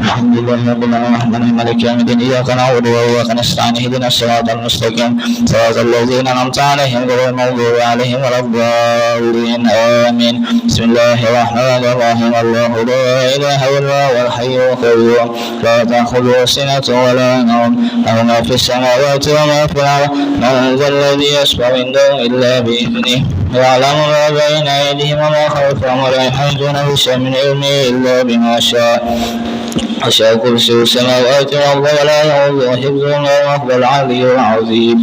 الحمد لله رب العالمين مالك يوم الدين إياك نعبد وإياك نستعين اهدنا الصراط المستقيم صراط الذين أنعمت عليهم غير المغضوب عليهم ولا الضالين آمين. بسم الله الرحمن الرحيم الله لا إله إلا هو الحي القيوم لا تأخذه سنة ولا نوم له ما في السماوات وما في الأرض من ذا الذي يشفع عنده إلا بإذنه يعلم ما بين أيديهم وما خلفهم ولا يحيطون بشيء من علمه إلا بما شاء وسع كرسي السماوات والأرض ولا يعوده حفظهما وهو العلي العظيم.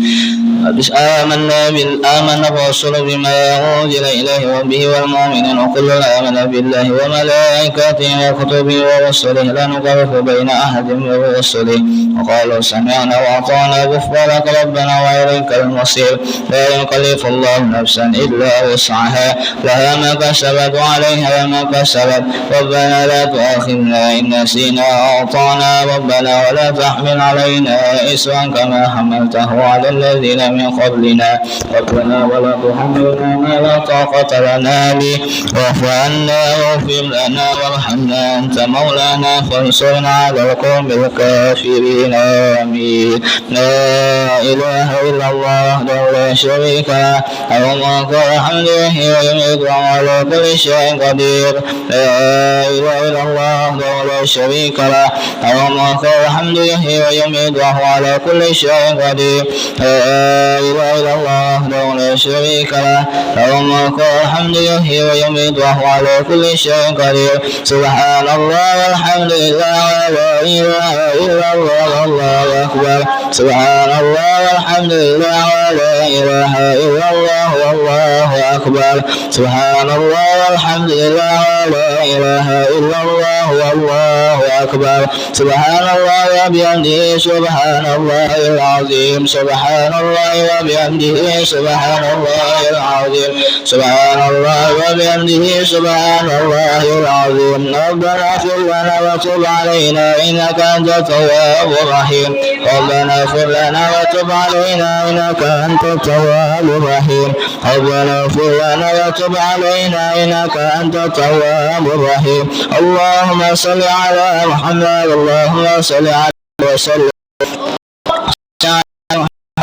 آمن الرسول بما أنزل إليه ربه والمؤمنون وكل آمن بالله وملائكته وكتبه ورسله لا نفرق بين أحد من رسله وقالوا سمعنا وأطعنا غفرانك ربنا وإليك المصير. لا يكلف الله نفسا إلا وسعها لها ما كسبت وعليها ما كسبت ربنا لا تؤاخذنا إن نسينا أو أطعنا ربنا ولا تحمل علينا إصرا كما حملته على الذين من قبلنا ربنا ولا تحملنا ما لا طاقة لنا به واعف عنا واغفر لنا وارحمنا أنت مولانا فانصرنا على القوم الكافرين آمين. لا إله إلا الله لا شريك له له الملك والحمد ويميت وعلى كل شيء قدير. لا إله إلا الله لا شريك له له الملك والحمد ويميت وهو على كل شيء قدير. لا إله إلا الله لا شريك له له الملك والحمد ويميت وهو على كل شيء قدير. سبحان الله والحمد لله ولا إله إلا الله والله أكبر. سبحان الله والحمد لله ولا إله إلا الله والله الله أكبر سبحان الله والحمد لله ولا إله إلا الله والله أكبر سبحان الله وبحمده سبحان الله العظيم سبحان الله وبحمده سبحان الله العظيم سبحان الله وبحمده سبحان الله العظيم ربنا اغفر لنا وتب علينا إنك أنت التواب الرحيم ربنا اغفر لنا وتب علينا إنك أنت التواب الرحيم ربنا اغفر لنا وتب علينا إنك أنت التواب الرحيم اللهم صل على محمد اللهم صل على وسلم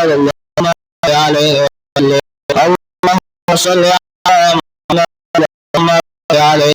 اللهم صل عليه وسلم اللهم صل على محمد اللهم صل عليه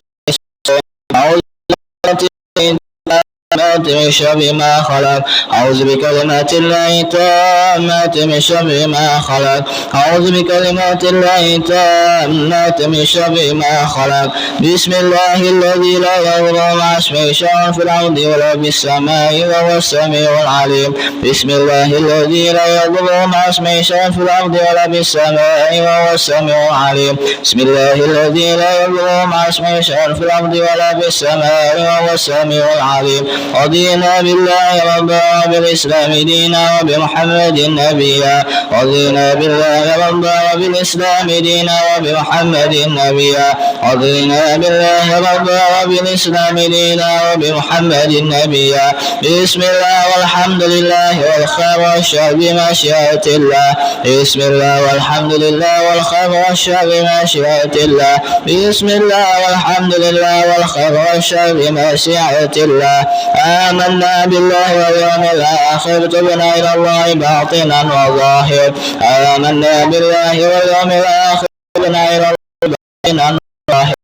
من شر ما خلق أعوذ بكلمات الله التامات من شر ما خلق أعوذ بكلمات الله التامات من شر ما خلق بسم الله الذي لا يضر مع اسمه شيء في الأرض ولا في السماء وهو السميع العليم بسم الله الذي لا يضر مع اسمه شيء في الأرض ولا في السماء وهو السميع العليم بسم الله الذي لا يضر مع اسمه شيء في الأرض ولا في السماء وهو السميع العليم رضينا بالله ربا وبالإسلام دينا وبمحمد نبيا رضينا بالله ربا وبالإسلام دينا وبمحمد نبيا رضينا بالله ربا وبالإسلام دينا وبمحمد نبيا بسم الله والحمد لله والخير والشر بمشيئة الله بسم الله والحمد لله والخير والشر بمشيئة الله بسم الله والحمد لله والخير والشر بمشيئة الله آمنا بالله واليوم الآخر تبنا إلى الله باطنا وظاهر آمنا بالله واليوم الآخر تبنا إلى الله باطنا وظاهر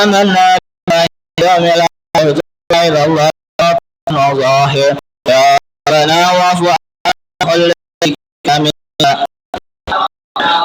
آمنا بالله واليوم الآخر تبنا إلى الله باطنا وظاهر يا ربنا واعف عنا الذي كمنا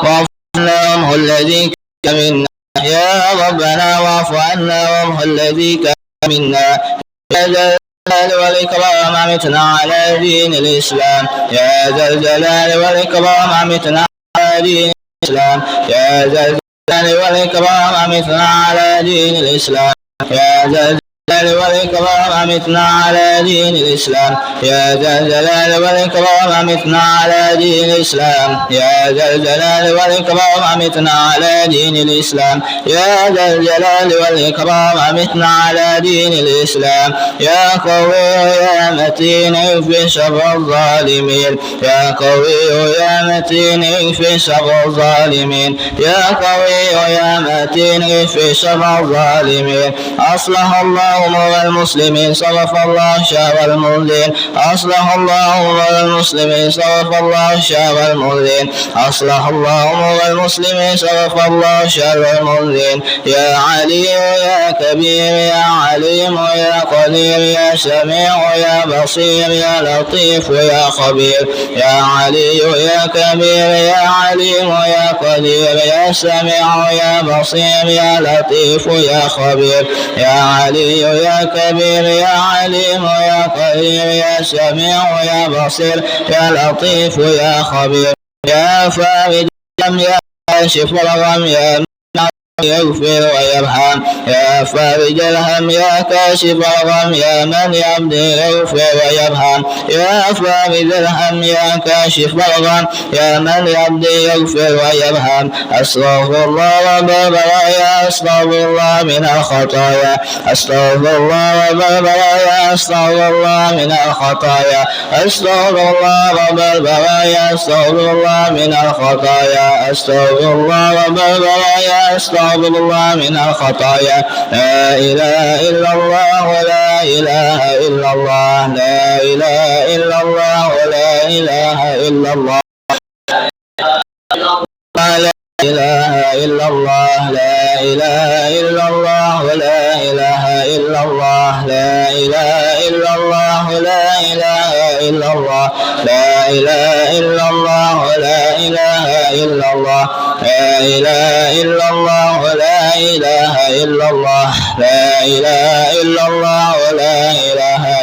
واعف عنا الذي كمنا يا ربنا واعف عنا وامه الذي كمنا يا ذا الجلال والإكرام أمتنا على دين الإسلام يا ذا الجلال والإكرام أمتنا على دين الإسلام يا ذا الجلال والإكرام أمتنا على دين الإسلام يا ذا الجلال والإكرام أمتنا على دين الإسلام يا ذا الجلال والإكرام أمتنا على دين الإسلام يا ذا الجلال والإكرام أمتنا على دين الإسلام يا ذا الجلال والإكرام أمتنا على دين الإسلام يا قوي يا متين في شر الظالمين يا قوي يا متين في شر الظالمين يا قوي يا متين في شر الظالمين أصلح الله أمور المسلمين صرف الله شر المؤذين أصلح الله أمور المسلمين صرف الله شر المؤذين أصلح الله أمور المسلمين صرف الله شر المؤذين يا علي يا كبير يا عليم يا قدير يا سميع يا بصير يا لطيف يا خبير يا علي يا كبير يا عليم يا قدير يا سميع يا بصير يا لطيف يا خبير يا علي يا كبير يا عليم يا قدير يا سميع يا بصير يا لطيف يا خبير يا فارج يا كاشف الغم يا يغفر ويرحم يا فارج الهم يا كاشف الغم يا من يبدي يغفر ويرحم يا فارج الهم يا كاشف الغم يا من يبدي يغفر ويرحم أستغفر الله رب البرايا أستغفر الله من الخطايا أستغفر الله رب البرايا أستغفر الله من الخطايا أستغفر الله رب البرايا أستغفر الله من الخطايا أستغفر الله رب البرايا أستغفر الله من الخطايا لا إله إلا الله لا إله إلا الله لا إله إلا الله لا إله إلا الله لا إله إلا الله لا إله إلا الله لا إله إلا الله لا إله إلا الله لا إله إلا الله لا إله إلا الله لا إله إلا الله لا إله إلا الله لا إله إلا الله لا إله إلا الله لا إله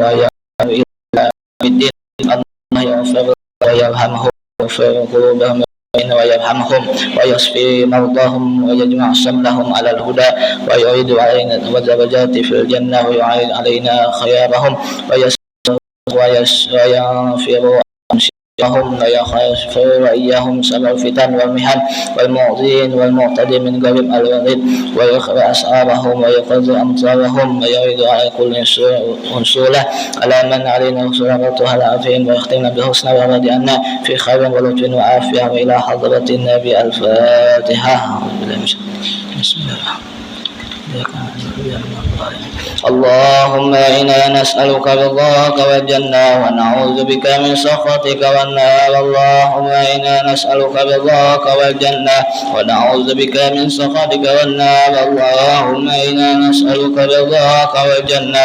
وإياهم إلى الدين. الله يغفر ويرحمهم ويغفر قلوبهم ويرحمهم ويصفي مرضاهم ويجمع شملهم على الهدى ويعيد علينا الدرجات في الجنة ويعيد علينا خيارهم ويغفر هم ويغفر وإياهم سبع الفتن والمحن والمعطين والمعتدي من قريب الولد ويخرع أسعارهم ويقضي أمطارهم ويريد على كل أنسولة على من علينا صلاتها العافين ويختم بحسن ورد عنا في خير ولطف وعافية وإلى حضرة النبي الفاتحة. بسم الله اللهم إنا نسألك رضاك والجنة ونعوذ بك من سخطك والنار. اللهم إنا نسألك رضاك والجنة ونعوذ بك من سخطك والنار. اللهم إنا نسألك رضاك والجنة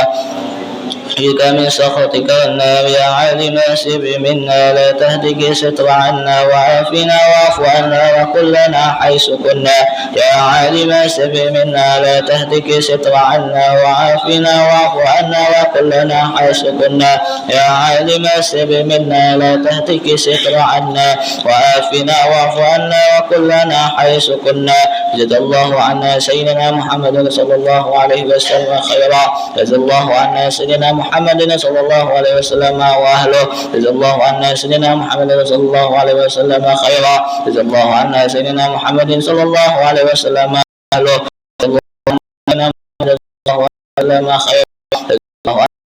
بك من سخطك والنار. يا عالم السر منا لا تهدك ستر عنا وعافنا واعف عنا وكلنا حيث كنا. يا عالم السر منا لا تهدك ستر عنا وعافنا واعف عنا وكلنا حيث كنا. يا عالم السر منا لا تهدك ستر عنا وعافنا واعف عنا وكلنا حيث كنا. جزا الله عنا سيدنا محمد صلى الله عليه وسلم خيرا. جزا الله عنا سيدنا محمد صلى الله عليه وسلم وأهله. جزا الله عنا سيدنا محمد صلى الله عليه وسلم خيرا. جزا الله عنا سيدنا محمد صلى الله عليه وسلم وأهله.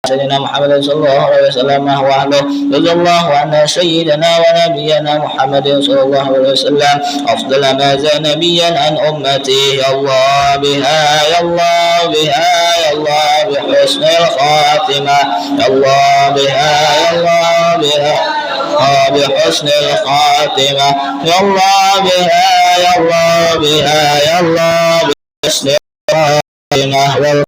سيدنا محمد صلى الله عليه وسلم وأهله. جزا الله عنا سيدنا ونبينا محمد صلى الله عليه وسلم أفضل ما زاد نبيا عن أمته. يا الله بها يا الله بها يا الله بحسن الخاتمة. يا الله بها يا الله بها بحسن الخاتمة. يا الله بها يا الله بها يا الله بحسن الخاتمة.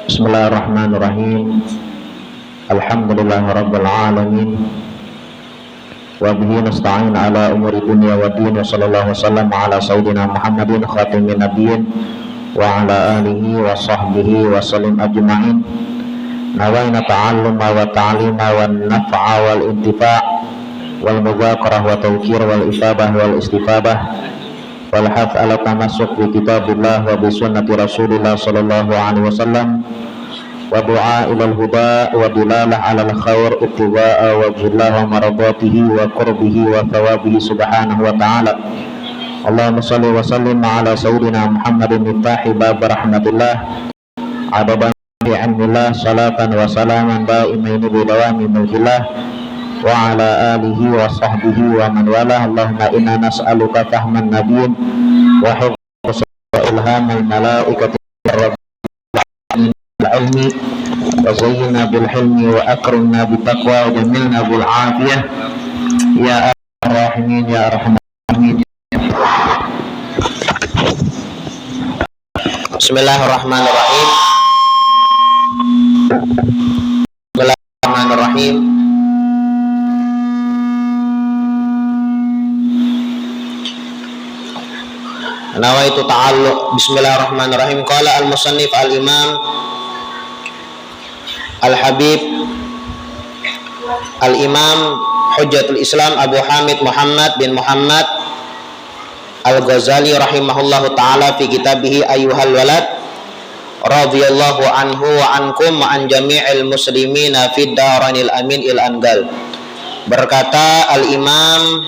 Bismillahirrahmanirrahim. Alhamdulillahirabbil alamin. Wa bihi nasta'in ala umuri dunya waddin. Wa sallallahu wasallam ala sayyidina Muhammadin khatamin nabiyyin wa ala alihi wa sahbihi wa sallim ajma'in. Nawaina ta'alluma wa ta'lima wa naf'a wal intifa' wal mudzakarah wa tawqir wal ifabah wal istifabah wal hath ala tamassuk bi kitabillah wa bi sunnati rasulillah sallallahu alaihi wasallam wa du'a ilal huda wa dilalah alal khair ittiba'a wa billahi wa maradatihi wa qurbihi wa thawabihi subhanahu wa ta'ala. Allahumma salli wa sallim ala sayyidina Muhammadin miftahi bab rahmatillah adaban bi'anillah salatan wa salaman da'imaini bidawami mulkillah wa ala alihi wa sahbihi wa man walah. Allahumma inna nas'aluka fahman nabiyyin wa hifdha ilhamal malaikati العلم وزينا بالحلم وأكرمنا بالتقوى وجملنا بالعافية يا أرحم الراحمين يا أرحم الراحمين. Bismillahirrahmanirrahim. Bismillahirrahmanirrahim. Nawaitu ta'alluq. Bismillahirrahmanirrahim. Qala al-musannif al-imam Al-Habib Al-Imam Hujjatul Islam Abu Hamid Muhammad bin Muhammad Al-Ghazali rahimahullahu ta'ala fi kitabihi Ayyuhal Walad radhiyallahu anhu wa ankum wa an jami'il muslimina fid daranil amin il angal. Berkata Al-Imam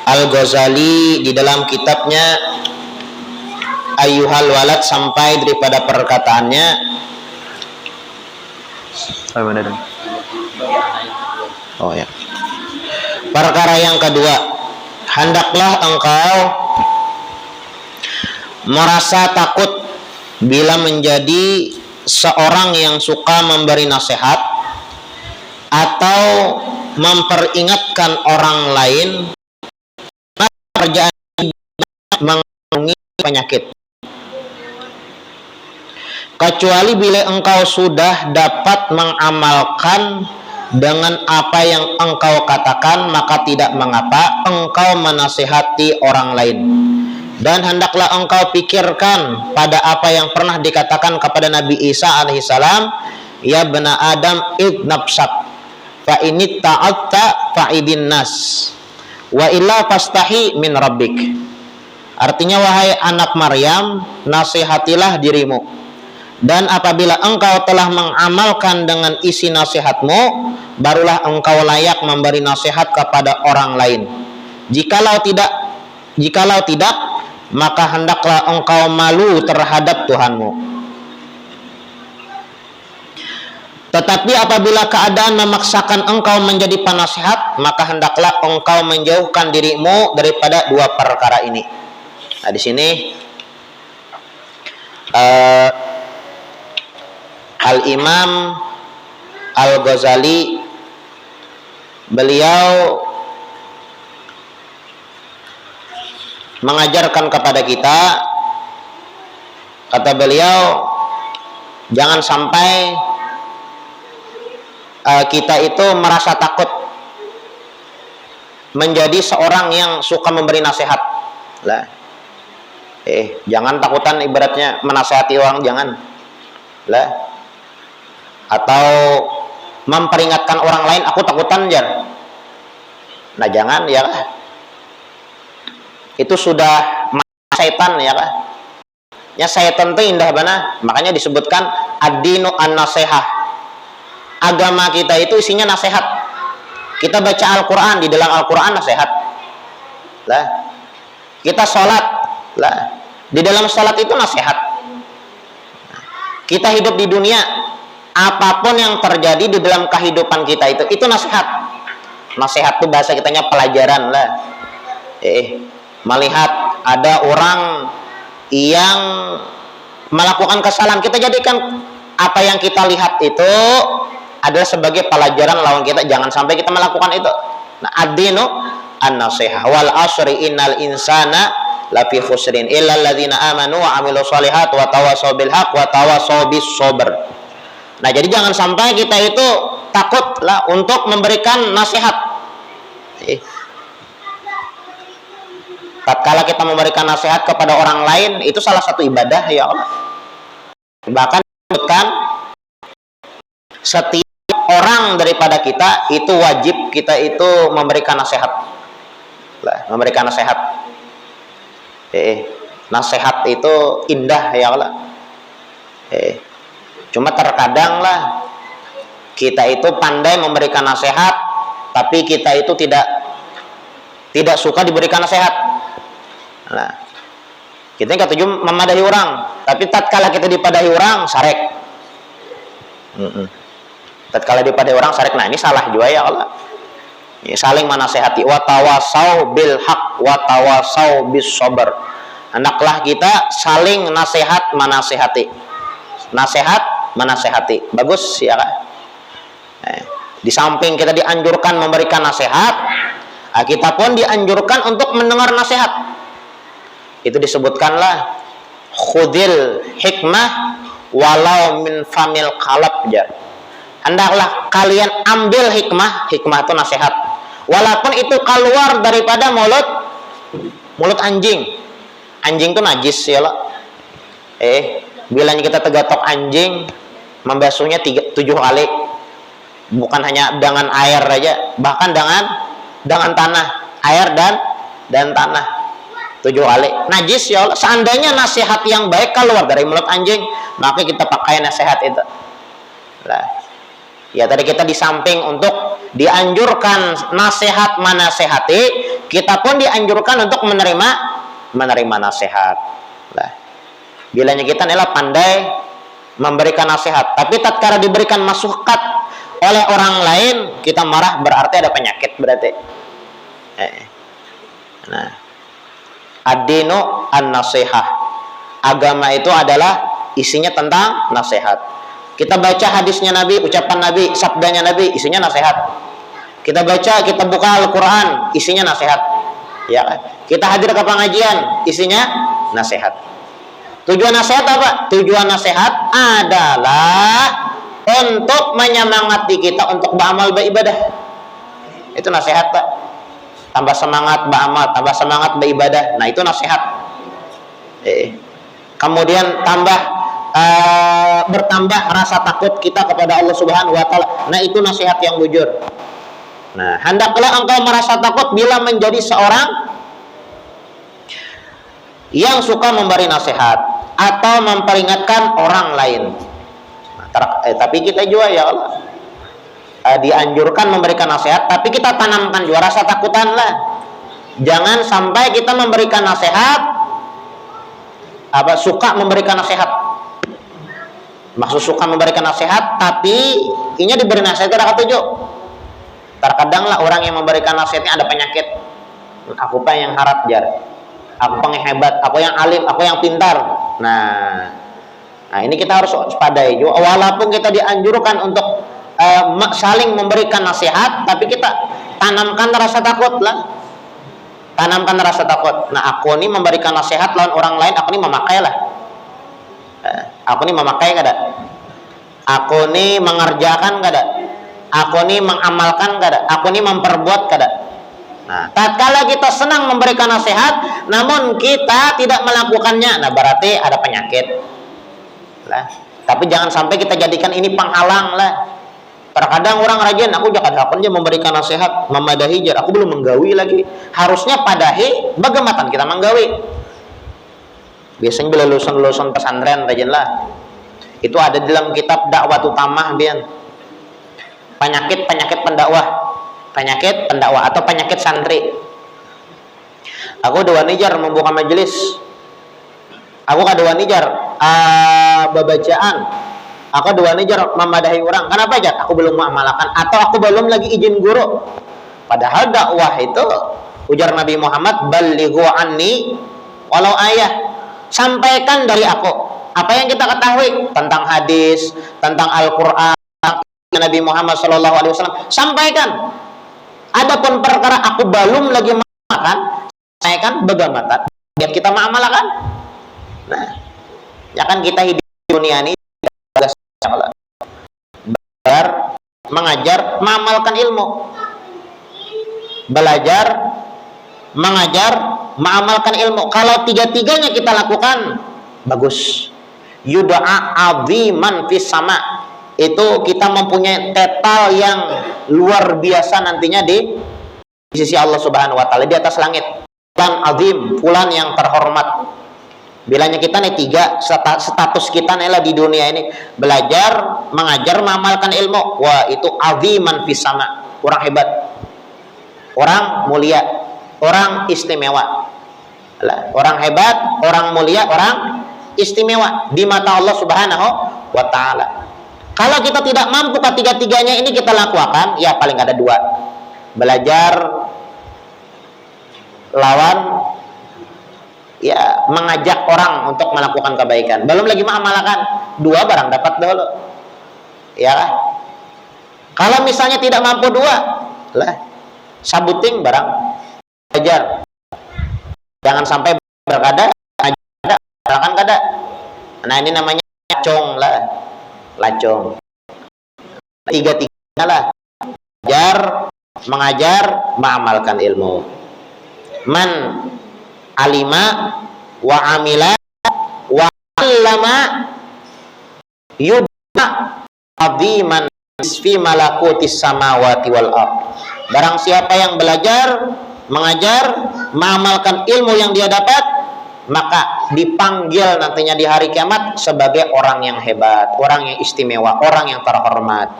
Al-Ghazali di dalam kitabnya Ayyuhal Walad sampai daripada perkataannya perkara yang kedua, hendaklah engkau merasa takut bila menjadi seorang yang suka memberi nasihat atau memperingatkan orang lain, pekerjaan mengurangi penyakit. Kecuali bila engkau sudah dapat mengamalkan dengan apa yang engkau katakan, maka tidak mengapa engkau menasihati orang lain. Dan hendaklah engkau pikirkan pada apa yang pernah dikatakan kepada Nabi Isa alaihissalam, ya bena Adam idnabsak fa ini ta'atta fa'idin nas wa illa fastahi min rabbik. Artinya, wahai anak Maryam, nasihatilah dirimu, dan apabila engkau telah mengamalkan dengan isi nasihatmu, barulah engkau layak memberi nasihat kepada orang lain. Jikalau tidak, maka hendaklah engkau malu terhadap Tuhanmu. Tetapi apabila keadaan memaksakan engkau menjadi penasihat, maka hendaklah engkau menjauhkan dirimu daripada dua perkara ini. Nah, di sini Al-Imam Al-Ghazali, beliau mengajarkan kepada kita, kata beliau, jangan sampai kita itu merasa takut menjadi seorang yang suka memberi nasihat lah. Jangan takutan ibaratnya menasihati orang, jangan lah. Atau memperingatkan orang lain, aku takutan jar. Nah, jangan ya kah? Itu sudah setan ya kah? Ya, setan itu indah bana. Makanya disebutkan ad-dinu an-nasihah. Agama kita itu isinya nasihat. Kita baca Al-Quran, di dalam Al-Quran nasihat lah. Kita sholat lah, di dalam sholat itu nasihat. Kita hidup di dunia, apapun yang terjadi di dalam kehidupan kita itu nasihat. Nasihat itu bahasa kitanya pelajaran lah. Melihat ada orang yang melakukan kesalahan, kita jadikan apa yang kita lihat itu adalah sebagai pelajaran lawan kita, jangan sampai kita melakukan itu. Nah, ad-dinu an-nasihah wal asri innal insana lafi khusrin illa alladzina amanu wa amilus solihat wa tawasaw bil haq wa tawasaw bis sabr. Nah, jadi jangan sampai kita itu takutlah untuk memberikan nasihat. Tatkala kita memberikan nasihat kepada orang lain, itu salah satu ibadah ya Allah. Bahkan disebutkan setiap orang daripada kita itu wajib kita itu memberikan nasihat. Memberikan nasihat. Nasihat itu indah ya Allah. Cuma terkadang lah kita itu pandai memberikan nasihat, tapi kita itu tidak suka diberikan nasihat. Nah, kita nggak tujuh memadahi orang, tapi tatkala kita dipadahi orang sarek. Tatkala dipadahi orang sarek, nah ini salah juga ya Allah. Ya, saling menasehati, wa tawasau bil haq wa tawasau bis sabr. Hendaklah kita saling nasihat menasehati. Nasihat menasehati. Bagus ya kan? Di samping kita dianjurkan memberikan nasihat, kita pun dianjurkan untuk mendengar nasihat. Itu disebutkanlah khudil hikmah walau min famil kalab jar. Hendaklah kalian ambil hikmah itu nasihat, walaupun itu keluar daripada mulut anjing. Anjing itu najis ya Allah. Bilanya kita tegatok anjing, membasuhnya 7 kali, bukan hanya dengan air aja, bahkan dengan tanah, air dan tanah 7 kali. Najis ya Allah. Seandainya nasihat yang baik keluar dari mulut anjing, maka kita pakai nasihat itu. Nah, ya tadi kita di samping untuk dianjurkan nasihat menasehati, kita pun dianjurkan untuk menerima nasihat. Nah, bilanya kita adalah pandai memberikan nasihat, tapi tatkala diberikan masukat oleh orang lain, kita marah, berarti ada penyakit berarti. Nah, ad-dinu an-nasihah. Agama itu adalah isinya tentang nasihat. Kita baca hadisnya Nabi, ucapan Nabi, sabdanya Nabi, isinya nasihat. Kita baca, kita buka Al-Quran, isinya nasihat. Ya kan? Kita hadir ke pengajian, isinya nasihat. Tujuan nasihat apa? Tujuan nasihat adalah untuk menyemangati kita untuk beramal beribadah. Itu nasihat, Pak. Tambah semangat beramal, tambah semangat beribadah. Nah, itu nasihat. Kemudian bertambah rasa takut kita kepada Allah Subhanahu wa taala. Nah, itu nasihat yang bujur. Nah, hendaklah engkau merasa takut bila menjadi seorang yang suka memberi nasihat atau memperingatkan orang lain. Nah, tapi kita juga ya Allah dianjurkan memberikan nasihat, tapi kita tanamkan juga rasa takutan lah. Jangan sampai kita memberikan nasihat suka memberikan nasihat. Maksud suka memberikan nasihat, tapi ini diberi nasihat tidak ketujuh. Terkadang lah orang yang memberikan nasihatnya ada penyakit. Aku yang harap jar, aku yang hebat, aku yang alim, aku yang pintar. Nah ini kita harus waspadai juga. Walaupun kita dianjurkan untuk saling memberikan nasihat, tapi kita tanamkan rasa takut lah. Tanamkan rasa takut. Nah, aku ini memberikan nasihat lawan orang lain, aku ini memakai lah. Aku ini memakai kada? Aku ini mengerjakan kada? Aku ini mengamalkan kada? Aku ini memperbuat kada? Nah, tatkala kita senang memberikan nasihat, namun kita tidak melakukannya, nah berarti ada penyakit. Lah, tapi jangan sampai kita jadikan ini penghalang lah. Terkadang orang rajin, aku jangan dia memberikan nasihat, memadahi jar, aku belum menggawi lagi. Harusnya padahi, bagaimana kita menggawi? Biasanya bila lulusan pesantren rajin lah. Itu ada dalam kitab dakwah utamah bian. Penyakit pendakwah, penyakit pendakwah atau penyakit santri. Aku dua nijar membuka majelis. Aku kadua nijar babacaan. Aku dua nijar memadahi orang. Kenapa aja? Aku belum mengamalkan atau aku belum lagi izin guru. Padahal dakwah itu ujar Nabi Muhammad, balighu anni walau ayah. Sampaikan dari aku apa yang kita ketahui tentang hadis, tentang Al-Quran, Nabi Muhammad SAW. Sampaikan. Adapun perkara aku belum lagi mengamalkan, sampaikan bagaimana biar kita mengamalkan. Nah, ya kan kita hidup di dunia ini belajar, mengajar, mengamalkan ilmu. Belajar, mengajar, mengamalkan ilmu. Kalau tiga-tiganya kita lakukan, bagus. Yud'a aziman fis sama. Itu kita mempunyai tetal yang luar biasa nantinya di sisi Allah Subhanahu wa taala di atas langit. Fulan azim, fulan yang terhormat. Bilanya kita nih tiga, status kita nih lah di dunia ini belajar, mengajar, mengamalkan ilmu. Wah, itu aziman fis sama. Orang hebat. Orang mulia, orang istimewa. Orang hebat, orang mulia, orang istimewa di mata Allah Subhanahu wa taala. Kalau kita tidak mampu ketiga-tiganya ini kita lakukan, ya paling ada dua. Belajar lawan ya mengajak orang untuk melakukan kebaikan. Belum lagi mengamalkan, dua barang dapat dulu. Ya kan? Kalau misalnya tidak mampu dua, lah sabuting barang belajar. Jangan sampai berkada kan kada. Nah, ini namanya lacong lah. Lacong. Tiga-tiganya lah. Belajar, mengajar, mengamalkan ilmu. Man alima wa amila wa allama yudna aziman fi malakutis samawati wal ardh. Barang siapa yang belajar, mengajar, mengamalkan ilmu yang dia dapat, maka dipanggil nantinya di hari kiamat sebagai orang yang hebat, orang yang istimewa, orang yang terhormat.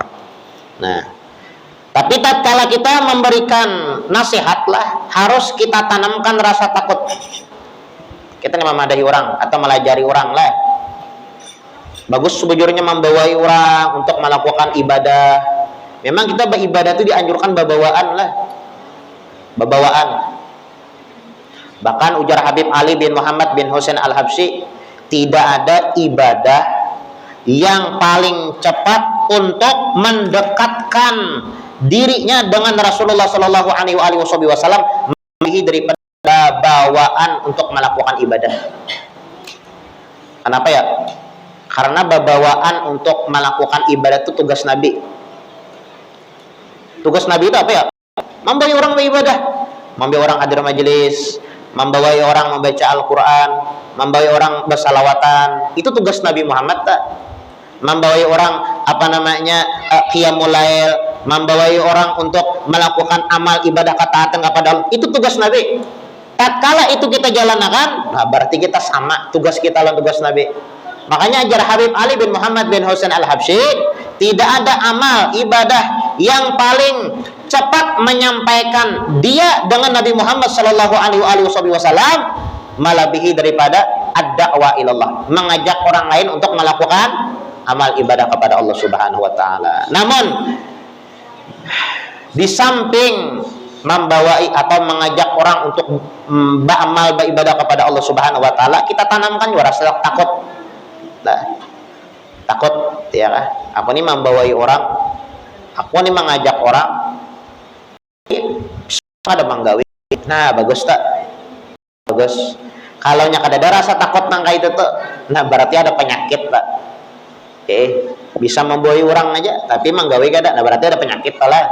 Nah, tapi tatkala kita memberikan nasihat lah, harus kita tanamkan rasa takut. Kita memadahi orang atau melajari orang lah. Bagus sebujurnya membawai orang untuk melakukan ibadah. Memang kita beribadah itu dianjurkan babawaan lah. Babawaan. Bahkan ujar Habib Ali bin Muhammad bin Husain Al-Habsyi, tidak ada ibadah yang paling cepat untuk mendekatkan dirinya dengan Rasulullah Shallallahu Alaihi Wasallam melebihi daripada bawaan untuk melakukan ibadah. Kenapa ya? Karena bawaan untuk melakukan ibadah itu tugas Nabi. Tugas Nabi itu apa ya? Membawa orang beribadah, membawa orang hadir majelis, membawa orang membaca Al-Quran, membawa orang bersalawatan. Itu tugas Nabi Muhammad tak? Membawa orang qiyamul lail, membawa orang untuk melakukan amal ibadah ketaatan kepada Allah. Itu tugas Nabi. Tatkala itu kita jalankan, nah berarti kita sama tugas kita lawan tugas Nabi. Makanya ajar Habib Ali bin Muhammad bin Husain Al-Habsyi, tidak ada amal ibadah yang paling cepat menyampaikan dia dengan Nabi Muhammad Shallallahu Alaihi Wasallam melebihi daripada ad-da'wa ilallah, mengajak orang lain untuk melakukan amal ibadah kepada Allah Subhanahu Wa Taala. Namun di samping membawai atau mengajak orang untuk beramal beribadah kepada Allah Subhanahu Wa Taala, kita tanamkan juga rasa takut. Nah, takut ya kan? Aku ini membawai orang, aku ini mengajak orang, ada menggawi. Nah, bagus tak? Bagus. Kalau nyakada ada rasa takut nangka itu tuh, nah berarti ada penyakit pak. Bisa membawai orang aja, tapi menggawi kada, nah berarti ada penyakit lah.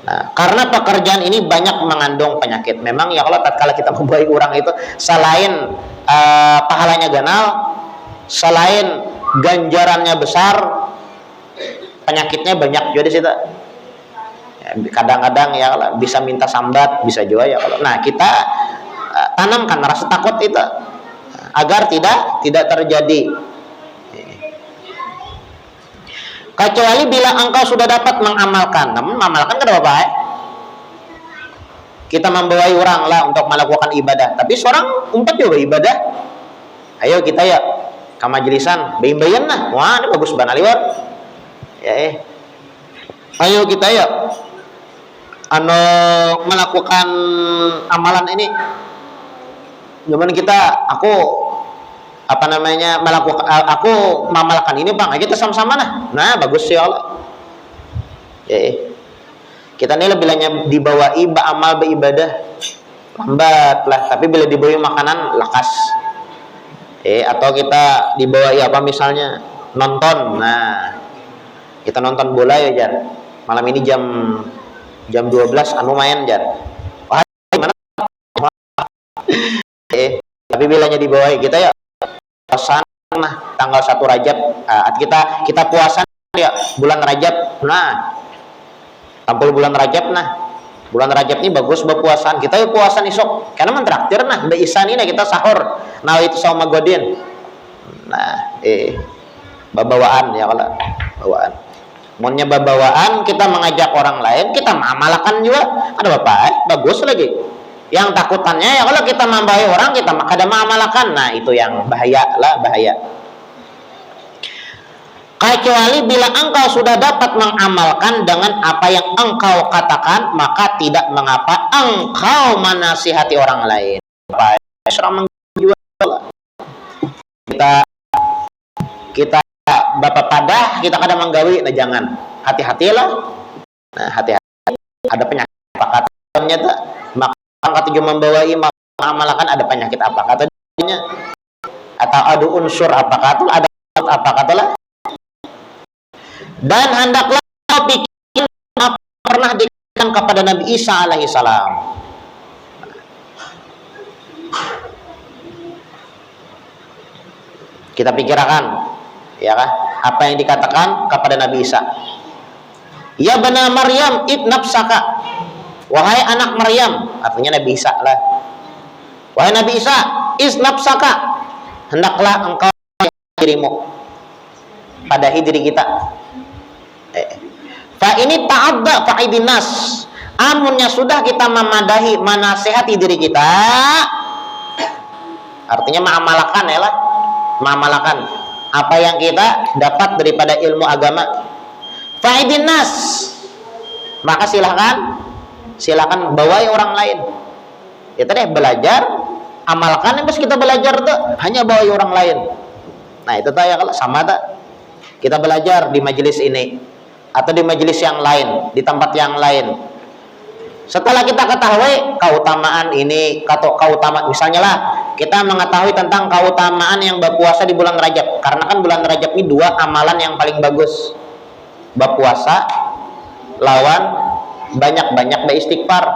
Nah, karena pekerjaan ini banyak mengandung penyakit. Memang ya kalau tatkala kita membawai orang itu, selain pahalanya ganal, selain ganjarannya besar, penyakitnya banyak juga di situ. Kadang-kadang ya kalau bisa minta sambat, bisa juga ya kalau. Nah, kita tanamkan rasa takut itu agar tidak terjadi. Kecuali bila engkau sudah dapat mengamalkan. Namun mengamalkan kan apa? Kita membawai orang lah untuk melakukan ibadah. Tapi seorang umpat juga ibadah. Ayo kita ya ke majelisan, bayin-bayin lah. Wah, ini bagus banget liwat. Ya. Ayo kita ya melakukan amalan ini. Zaman kita aku aku mamalkan ini bang, kita sama-sama nah bagus ya Allah. Kita ini lebih dibawai amal beribadah lambat lah, tapi bila dibawai makanan lakas. Atau kita dibawai misalnya nonton, nah kita nonton bola ya Jan, malam ini jam 12 main Jan. Wah, gimana? Tapi bilanya dibawai kita ya puasa tanggal 1 Rajab, kita puasa ya bulan Rajab. Nah, tampil bulan Rajab bulan Rajab ini bagus berpuasaan. Kita ya puasa isok karena mentraktir Mbak Isan ini kita sahur. Nah, itu sama godin. Nah, babawaan ya kalau bawaan. Mohonnya babawaan kita mengajak orang lain, kita mengamalkan juga. Ada bapak, bagus lagi. Yang takutannya ya kalau kita membawa orang kita kada mengamalkan, nah itu yang bahaya. Kecuali bila engkau sudah dapat mengamalkan dengan apa yang engkau katakan, maka tidak mengapa engkau menasihati orang lain. Kita bapak padah, kita kada menggawi, nah jangan, hati-hatilah. Nah, hati-hati. Ada penyakit apa katanya tak? Kata juga membawai mengamalkan ada penyakit apa katanya, atau ada unsur apa kata, ada apa katalah. Dan hendaklah pikir apa pernah dikatakan kepada Nabi Isa alaihissalam. Kita pikirkan ya kan apa yang dikatakan kepada Nabi Isa. Ya bana Maryam itnafsaka, wahai anak Maryam, artinya Nabi Isa lah. Wahai Nabi Isa, isnafsaka, hendaklah engkau dirimu pada diri kita. Fa ini ta'adda fa'idinas, amunnya sudah kita memadahi menasehati diri kita, artinya mengamalkan ya lah, mengamalkan apa yang kita dapat daripada ilmu agama. Fa'idinas, maka silakan bawai orang lain. Ya tadi belajar, amalkan yang kita belajar tuh hanya bawai orang lain. Nah itu tuh ya kalau sama tak kita belajar di majelis ini, atau di majelis yang lain, di tempat yang lain. Setelah kita ketahui keutamaan ini, keutamaan misalnya lah, kita mengetahui tentang keutamaan yang berpuasa di bulan Rajab. Karena kan bulan Rajab ini 2 amalan yang paling bagus. Berpuasa lawan banyak-banyak beristighfar.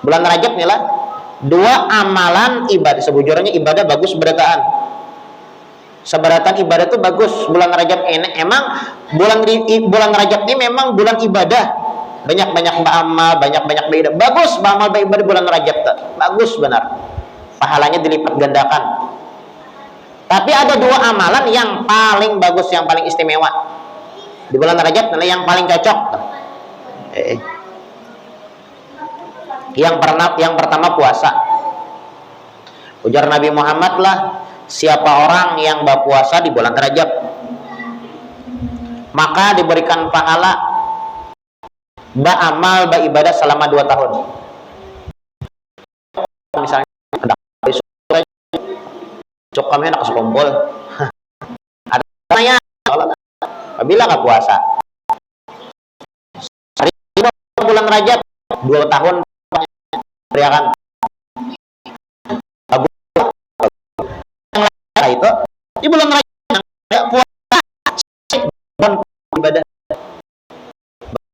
Bulan Rajab nih lah 2 amalan ibadah. Sebujurnya ibadah bagus berataan. Seberatan ibadah itu bagus. Bulan Rajab ini emang bulan Rajab ini memang bulan ibadah. Banyak-banyak beramal, banyak-banyak beribadah. Bagus beramal beribadah bulan Rajab tuh. Bagus benar. Pahalanya dilipat gandakan. Tapi ada 2 amalan yang paling bagus, yang paling istimewa di bulan Rajab, yang paling cocok. Yang pertama puasa. Ujar Nabi Muhammad lah, siapa orang yang berpuasa di bulan Rajab, maka diberikan pahala beramal beribadah selama 2 tahun. Misalnya cok kami nak sekumpul. Ada tanya, apabila nggak puasa bulan Rajab 2 tahun beriakan itu di bulan Rajab puasa ibadah.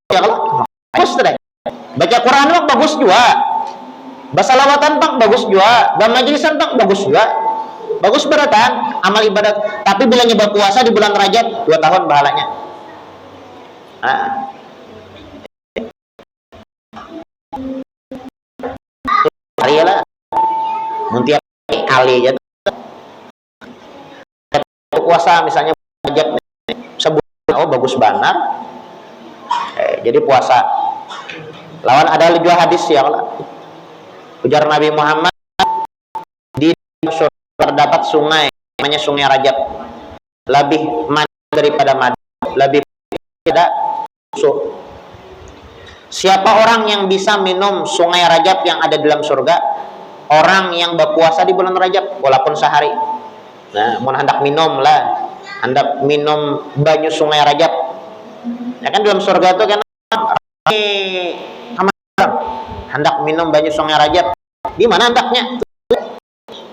Ya kalau bagus deh. Baca Quran bang bagus juga. Baca lawatan bang bagus juga. Dan majlisan bang bagus juga. Bagus beratan amal ibadat. Tapi bila nyoba puasa di bulan Rajab 2 tahun pahalanya. Hari lah. Muntiap ali aja. Puasa misalnya Rajab sebulan bagus benar. Jadi puasa lawan ada juga hadis ya Allah. Ujar Nabi Muhammad, di surga terdapat sungai namanya Sungai Rajab, lebih manis daripada madu, lebih tidak susu. Siapa orang yang bisa minum Sungai Rajab yang ada dalam surga? Orang yang berpuasa di bulan Rajab walaupun sehari. Nah, mau hendak minum lah, hendak minum banyu Sungai Rajab. Ya kan dalam surga itu kan hendak minum banyu Sungai Rajab. Di mana hendaknya?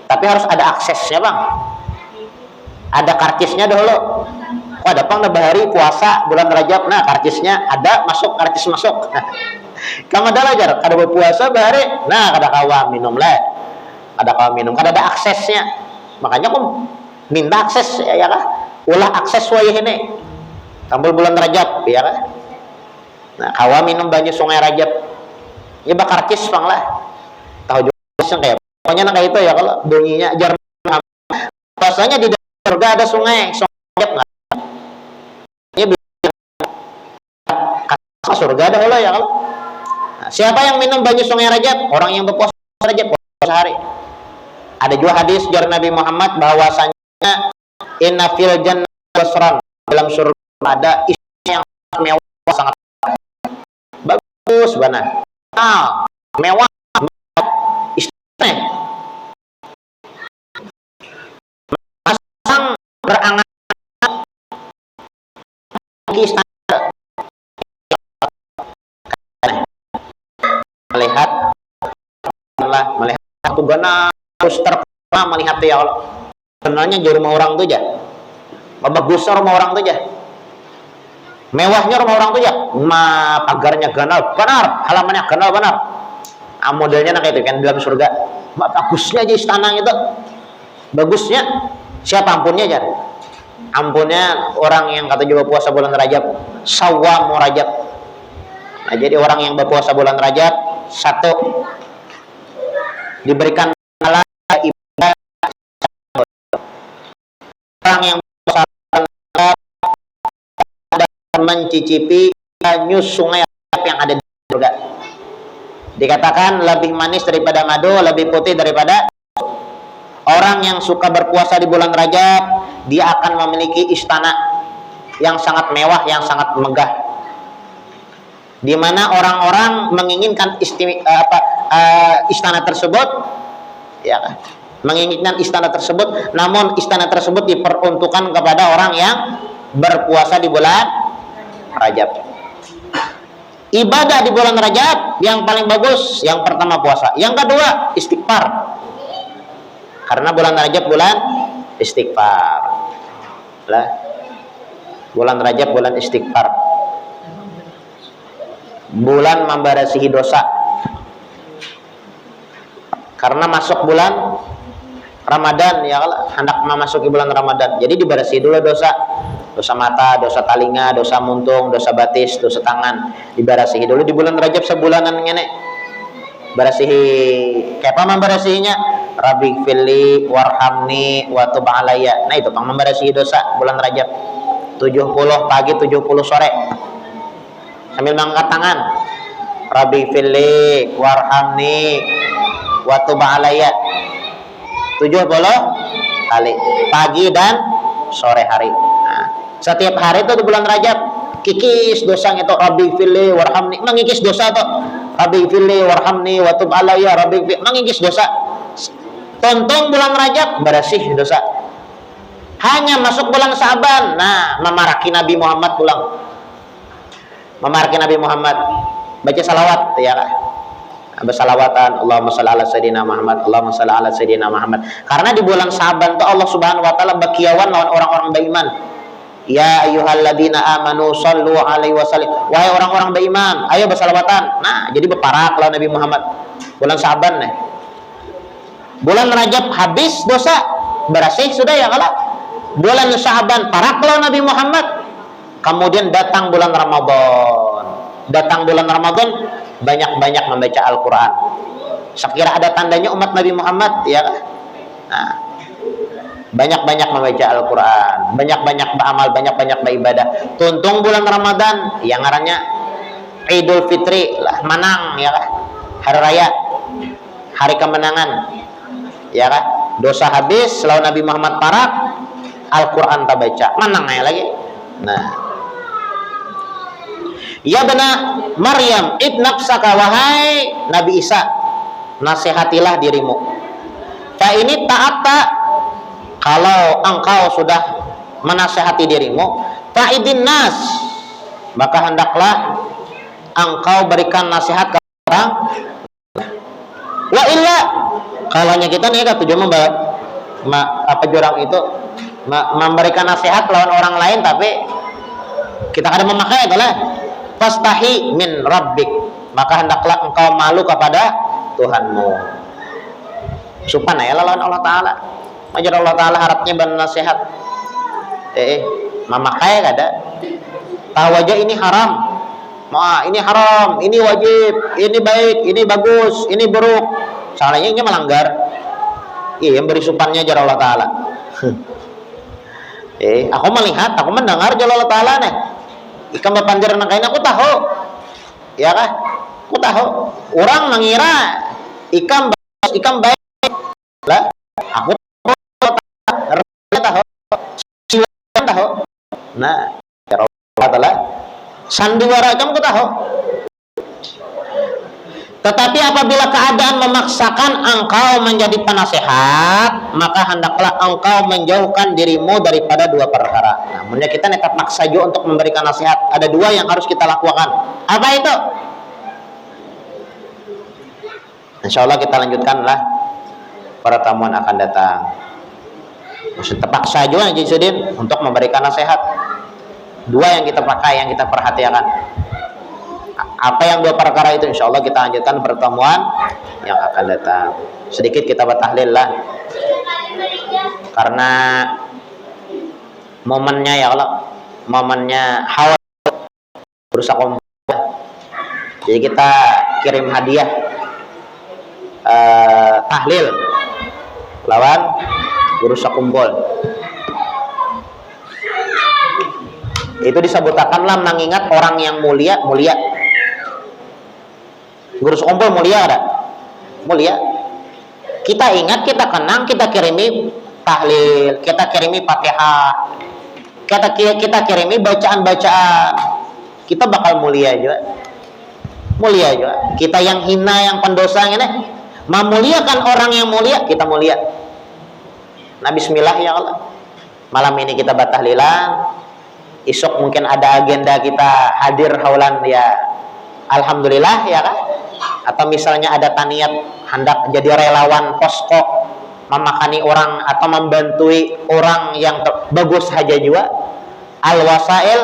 Tapi harus ada aksesnya bang. Ada karcisnya dahulu. Oh ada bang bahari puasa bulan Rajab. Nah karcisnya ada, masuk karcis masuk. Kamu ada ajar. Kada berpuasa bahari. Nah kada kawa minum lah. Kada kawa minum. Kada ada aksesnya. Makanya aku minta akses ya kah? Ulah akses wayah ini. Tampil bulan Rajab ya kah? Nah kawa minum banyu Sungai Rajab. Ya bakar cis bang lah. Tahu juga kayak pokoknya nak kayak itu ya kalau bunyinya jar. Rasanya di surga ada sungai Rajab nggak? Ya surga ada Allah ya kalau. Nah, siapa yang minum banyu Sungai Rajab? Orang yang berpuasa Rajab sehari. Ada juga hadis jar Nabi Muhammad bahwasanya inna fil jannah basran, dalam surga ada istri yang mewah sangat bagus benar. Mewah istri masang berangan di istana melihat aku benar terus terpana melihat ya Allah. Sebenarnya di rumah orang tuh aja bagusnya rumah orang tuh aja, mewahnya rumah orang tuh aja, pagarnya ganal benar, halamannya ganal benar. Modelnya nak itu kan dalam surga. Bagusnya aja istana itu, bagusnya siapa ampunnya aja, ampunnya orang yang kata juga puasa bulan Rajab, sawamu Rajab. Nah jadi orang yang berpuasa bulan Rajab, satu diberikan pahala ibadah. Orang yang mencicipi banyu Sungai yang ada di surga, dikatakan lebih manis daripada madu, lebih putih daripada. Orang yang suka berpuasa di bulan Rajab, dia akan memiliki istana yang sangat mewah, yang sangat megah, di mana orang-orang menginginkan istana tersebut, ya kan? Menginginkan istana tersebut, namun istana tersebut diperuntukkan kepada orang yang berpuasa di bulan Rajab. Ibadah di bulan Rajab yang paling bagus, yang pertama puasa, yang kedua istighfar. Karena bulan Rajab bulan istighfar. Lah, bulan Rajab bulan istighfar. Bulan membarasihi dosa. Karena masuk bulan Ramadan, ya Allah, hendak memasuki bulan Ramadan. Jadi dibarasihi dulu dosa. Dosa mata, dosa talinga, dosa muntung, dosa batis, dosa tangan. Dibarasihi dulu di bulan Rajab sebulanan ngene. Barasihi, kayak apa membarasihinya? Rabbi fili warhamni wa tub alayya. Nah itu pang membarasihi dosa bulan Rajab. 70 pagi, 70 sore. Sambil mengangkat tangan. Rabbi fili warhamni wa tub alayya. 70 kali pagi dan sore hari. Nah, setiap hari itu di bulan Rajab kikis dosa itu Rabbi fili warhamni, mengikis dosa tuh. Rabbi fili warhamni wa tub alayya, Rabbi fili, mengikis dosa. Tonton bulan Rajab bersih dosa. Hanya masuk bulan Sa'ban, nah memaraki Nabi Muhammad pulang. Memaraki Nabi Muhammad, baca salawat ya kan? Bersalawatan Allahumma shalli ala sayyidina Muhammad, Allahumma shalli ala sayyidina Muhammad. Karena di bulan Sa'ban itu Allah Subhanahu wa taala bakiawan lawan orang-orang beriman. Ya ayyuhalladzina amanu shallu alaihi wasallim. Wahai orang-orang beriman, ayo bersalawatan. Nah, jadi berparak lawan Nabi Muhammad. Bulan Sa'ban nih. Bulan Rajab habis dosa, bersih sudah ya kalau. Bulan Sa'ban parak lawan Nabi Muhammad. Kemudian datang bulan Ramadan. Datang bulan Ramadan banyak-banyak membaca Al-Quran. Sekira ada tandanya umat Nabi Muhammad ya kan? Nah, banyak-banyak membaca Al-Quran, banyak-banyak beramal, banyak-banyak beribadah. Tuntung bulan Ramadan yang ngarannya Idul Fitri lah, manang ya kan? Hari raya, hari kemenangan ya kan? Dosa habis selalu Nabi Muhammad parak, Al-Quran tak baca, manang ya lagi. Nah, ya benar Maryam ibnafsaka, wahai Nabi Isa, nasihatilah dirimu. Fa ini ta'atta, kalau engkau sudah menasihati dirimu, fa'idin nas, maka hendaklah engkau berikan nasihat ke orang. Wa illa, kalaunya kita nih kan tujuan apa jurang itu memberikan nasihat lawan orang lain, tapi kita kadang memakai adalah fastahi min rabbik, maka hendaklah engkau malu kepada Tuhanmu. Supan ya lawan Allah Ta'ala. Majar Allah Ta'ala harapnya bernasihat. Memakai kada. Tahu aja ini haram. Ini haram, ini wajib, ini baik, ini bagus, ini buruk. Soalnya ini melanggar. Yang beri supannya jar Allah Ta'ala. Aku melihat, aku mendengar jar Allah Ta'ala nih. Ikan berpanjar nangkain aku tahu, ya kah? Aku tahu. Orang mengira ikan baik, lah. Aku tahu, tahu. Nah, ya Allah Taala, sandiwara kamu tahu. Tetapi apabila keadaan memaksakan engkau menjadi penasehat, maka hendaklah engkau menjauhkan dirimu daripada dua perkara. Namunnya kita nekat maksa juga untuk memberikan nasihat. Ada dua yang harus kita lakukan. Apa itu? Insya Allah kita lanjutkanlah pertemuan akan datang. Maksud terpaksa juga Jisudin untuk memberikan nasihat. Dua yang kita pakai, yang kita perhatikan. Apa yang dua perkara itu, insya Allah kita lanjutkan pertemuan yang akan datang. Sedikit kita bertahlil lah, karena momennya ya Allah, momennya hawa berusaha kumpul. Jadi kita kirim hadiah tahlil lawan berusaha kumpul. Itu disebutakanlah mengingat orang yang mulia. Guru sekumpul mulia ada? Mulia. Kita ingat, kita kenang, kita kirimi tahlil, kita kirimi Fatihah, kita kirimi bacaan-bacaan. Kita bakal mulia juga. Mulia juga. Kita yang hina, yang pendosa ini memuliakan orang yang mulia, kita mulia. Nah, bismillah ya Allah. Malam ini kita batahlilan. Isok mungkin ada agenda kita hadir haulan ya alhamdulillah ya kan. Atau misalnya ada taniat hendak jadi relawan posko memakani orang atau membantui orang yang bagus saja juga. Al wasail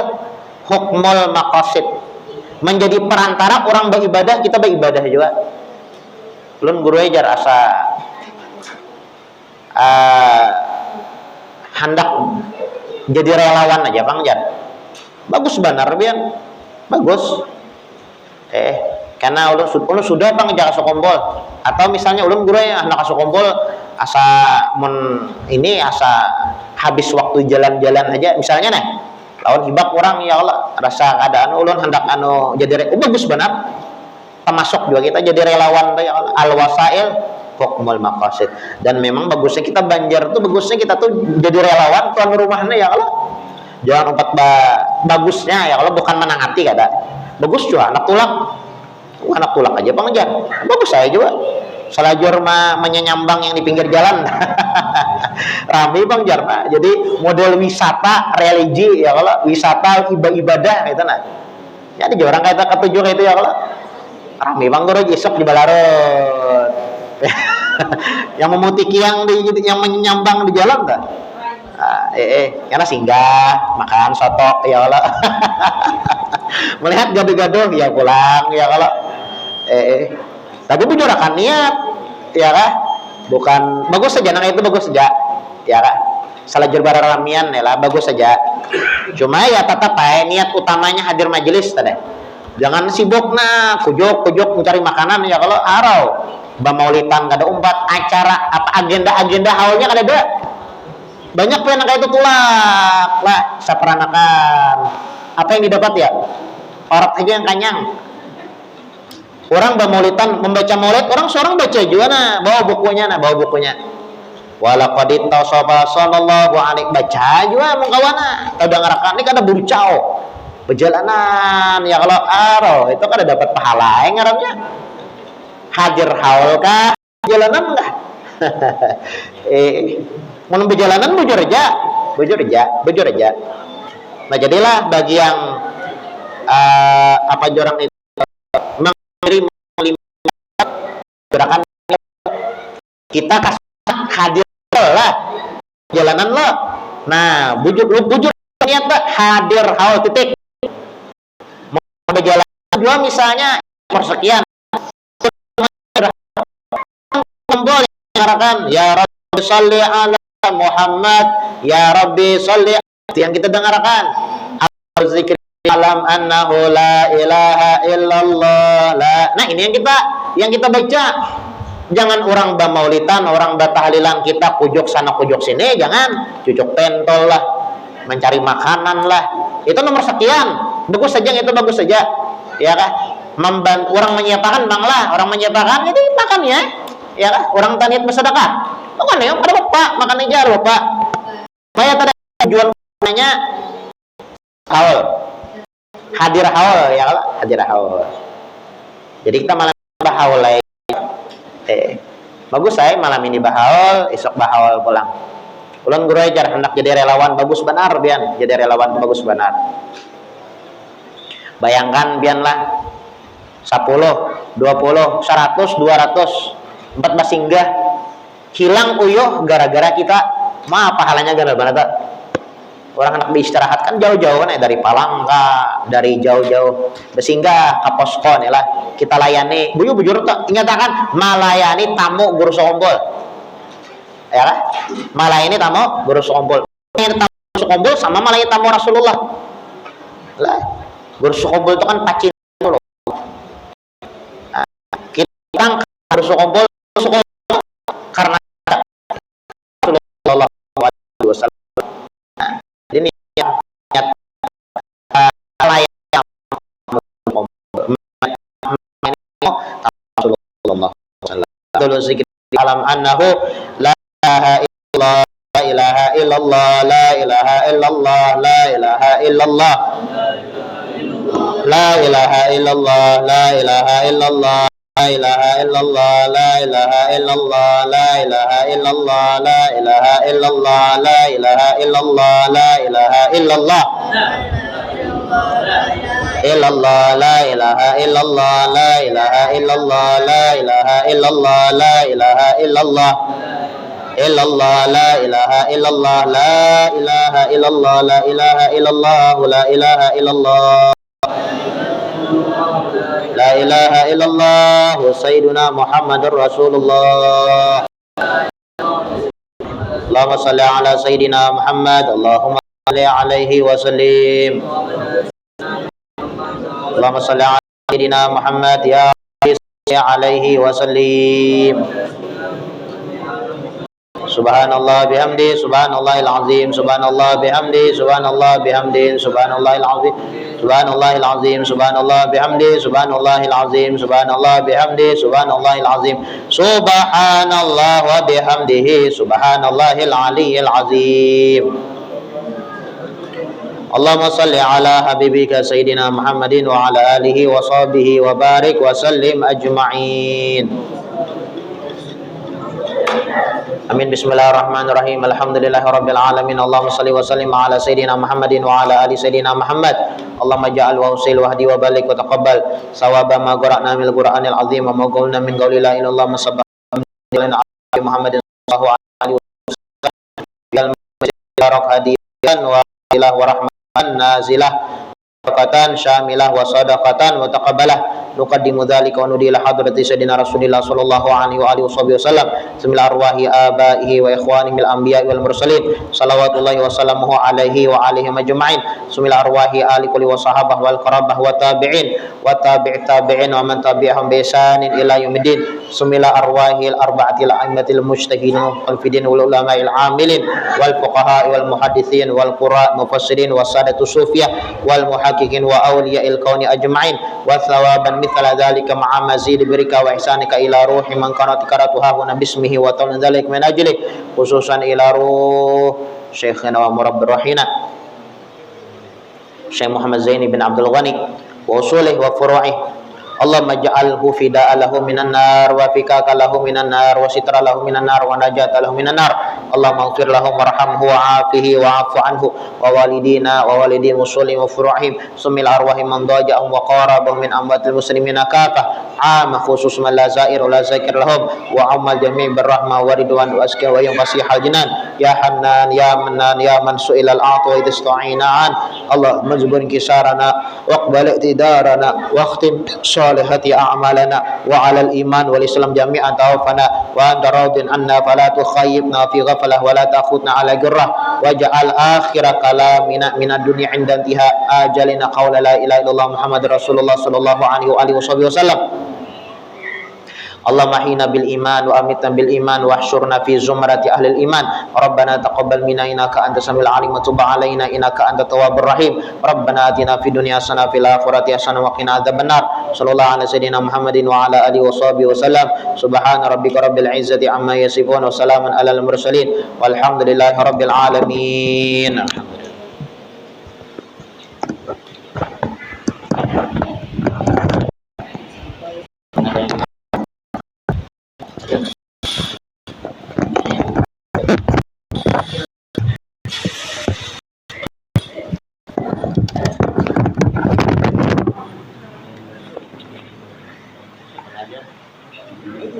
hukmul maqasid, menjadi perantara orang beribadah, kita beribadah juga. Ulun guru ajar asa hendak jadi relawan aja Bang Jar. Bagus benar bian. Bagus. Karena ulun sudah Bang Jar asukumpul. Atau misalnya ulun guru ya hendak asukumpul asa ini asa habis waktu jalan-jalan aja misalnya nih. Lawan hibak orang ya Allah rasa keadaan ulun hendak jadi bagus benar. Termasuk juga kita jadi relawan ya Allah. Al wasail hukmul maqasid. Dan memang bagusnya kita Banjar tuh bagusnya kita tuh jadi relawan tuan rumahnya ya Allah. Jangan umpat bagusnya ya Allah bukan menang hati kada. Bagus juga anak tulak aja Bang Jar. Bagus saya juga. Selajur menyambang yang di pinggir jalan. Rame Bang Jar. Jadi model wisata religi ya Allah, wisata ibadah gitu nah. Jadi orang kata ketujuh itu ya Allah. Rame Bang Guru isok di Balarut. Yang memutiki yang menyambang di jalan tak? Karena singgah makan soto ya Allah. Melihat gaduh-gaduh ya pulang ya Allah. Tapi bujurakan niat ya kah? Bukan bagus saja nang itu bagus saja ya kah? Salajur bararamian ya lah bagus saja. Cuma ya tetap niat utamanya hadir majelis tadi. Jangan sibuk kujuk mencari makanan ya kalau arau bamaulitan kada umpat acara apa agenda haulnya kada ada. Banyak pengen kayak itu tulak lah saperanakan. Apa yang didapat ya? Orang aja yang kanyang. Orang bamaulitan membaca maulid, orang seorang baca juga bawa bukunya. Walaqad tasaba sallallahu alaihi baca juga mengkawana. Kada ngarakan ini kada burcao. Perjalanan ya kalau aro itu kan dapat pahala yang ngarannya hadir haul kah perjalanan enggak mau perjalanan bujur aja. Nah jadilah bagi yang apa jorang itu mengirim gerakan kita kasih hadir lah perjalanan lo. Nah bujur niat hadir haul titik berjalan dua misalnya persekian kumpul mengatakan ya Rabbi sholli ala Muhammad ya Rabbi sholli yang kita dengarkan zikir alam annahu la ilaha illallah nah ini yang kita baca. Jangan orang bamaulitan orang batahlilan kita kujuk sana kujuk sini, jangan cucuk pentol lah mencari makanan lah itu nomor sekian. Bagus saja ya kah? Orang menyatakan banglah, orang menyatakan itu makan ya kah? Orang taniat bersedekah makan ya, ada bapak makan aja bapak saya tadi jual makanannya haul hadir haul ya kah? Hadir haul jadi kita malam bahaul bagus saya malam ini bahaul esok bahaul pulang ulang guru ajar hendak jadi relawan bagus benar bian jadi relawan bagus benar. Bayangkan bianlah 10, 20, 100, 200 14 singgah hilang uyuh gara-gara kita pahalanya gara-gara tak orang anak diistirahat kan jauh-jauh kan dari Palangka dari jauh-jauh bersinggah ke posko nih lah kita layani bujur tak ingatkan melayani tamu guru sokompol ya kan melayani tamu guru sokompol sama melayani tamu Rasulullah lah. Guru sokompol itu kan pacin loh. Nah, kita harus sokompol karena Rasulullah SAW. Nah, ini yang layak Rasulullah SAW. Zikir alam annahu la ilaha illallah la ilaha illallah la ilaha illallah la ilaha illallah la ilaha illallah ilaha illallah, la ilaha illallah, la ilaha illallah, la ilaha illallah, la ilaha illallah, la ilaha illallah, illallah, la ilaha illallah, la ilaha illallah, la ilaha illallah, la ilaha illallah, illallah, la ilaha illallah, la ilaha illallah, la ilaha illallah, la ilaha illallah, la ilaha illallah, sayyiduna Muhammadur Rasulullah. Allahumma salli ala sayyidina Muhammad, Allahumma salli alaihi wa sallim. Allahumma salli ala sayyidina Muhammad ya alaihi wa sallim. Subhanallah bihamdi, subhanallahil azim, subhanallah bihamdi, subhanallah bihamdi, subhanallahil azim, subhanallahil azim, subhanallah bihamdi, subhanallahil azim, subhanallah bihamdi, subhanallahil azim, subhanallah wa bihamdihi, subhanallahil aliyyil azim. Allahumma salli ala habibika sayyidina Muhammadin wa ala alihi wa sahbihi wa barik wa sallim ajma'in. Amin. Bismillahirrahmanirrahim. Alhamdulillahirabbil alamin. Allahumma shalli wa sallim ala sayyidina Muhammadin wa ala ali sayyidina Muhammad. Allahumma ja'al wa usil wa hdi wa balik wa taqabbal sawaba ma qara'na min al-Qur'anil azim wa ma qulna min qawli la ilaha illallah masabbahan Muhammadin sallallahu alaihi wasallam bil hadiyan wa ilah wa rahmatan nazilah barakatan syamilah wa sadaqatan wa taqabbalah. Nuqaddimu dzalika wa nudila hadrati sayyidina Rasulillah sallallahu alaihi wa alihi wasallam semila arwahi abaihi wa ikhwanihi al anbiya wal mursalin salawatullahi wa salamuhu alaihi wa alihi majma'in semila arwahi ali kulli wa sahabah wal qarabah wa tabi'in wa tabi' tabi'in wa man tabi'ahum bi ihsanin ila yaumiddin semila arwahi al arba'atil a'immatil mujtahidin wal fidin wal ulama'il amilin wal fuqaha wal muhaddithin wal qurra mufassirin was sadatu sufiyah wal muhaqqiqin wa awliya'il kauni ajma'in wa thawaban mithla dzalika ma'a mazid birika wa ihsanika ila ruhi man kanat karatuha wa bismihi wa ta'ala dzalik min ajli khususan ila ruh syekhina wa murabbir rahina Syekh Muhammad Zaini bin Abdul Ghani wa usulih wa furu'ih. Allahumma ja'alhu fida'a lahu minan nar wa fikaka lahu minan nar wa sitra lahu minan nar wa najata lahu minan nar. Allahumma ighfir lahu warhamhu wa afihi wa afu anhu wa walidina wa walidin muslimin wa furu'ihim sumil arwahi man daja'ahum wa qarabahum min amwatil muslimina kafah amma khusus man la zair wa la zakir lahum wa ammal jami' birrahmah wa ridwan wa azkiya wa yung fasihal jinan ya hannan ya mannan ya man su'ilal a'ta wa idista'ina an. Allah majbur kisarana wa qbal i'tidarana wa akhtim salihati a'malana wa 'alal iman wal islam jami'an tawaffana wa anta radin anna fala tukhayyibna fi ghaflah wa la takhutna 'ala gurrah waj'al akhir kalamina minad dunya 'inda intiha ajalina qawla la ilaha illallah muhammadur rasulullah sallallahu alaihi wa alihi wasallam. Allahumma hina bil iman wa amitna bil iman wa ahsyurna fi zumrati ahlil iman. Rabbana taqabbal minna innaka antas samiul alim wa tub alaina innaka antat tawwabur rahim. Rabbana atina fid dunya hasanah fil akhirati hasanah wa qina adzabannar. Sallallahu ala sayyidina Muhammadin wa ala alihi wa sahbihi wasallam. Subhana rabbika rabbil izzati amma yasifun wa salamun alal mursalin walhamdulillahi rabbil alamin.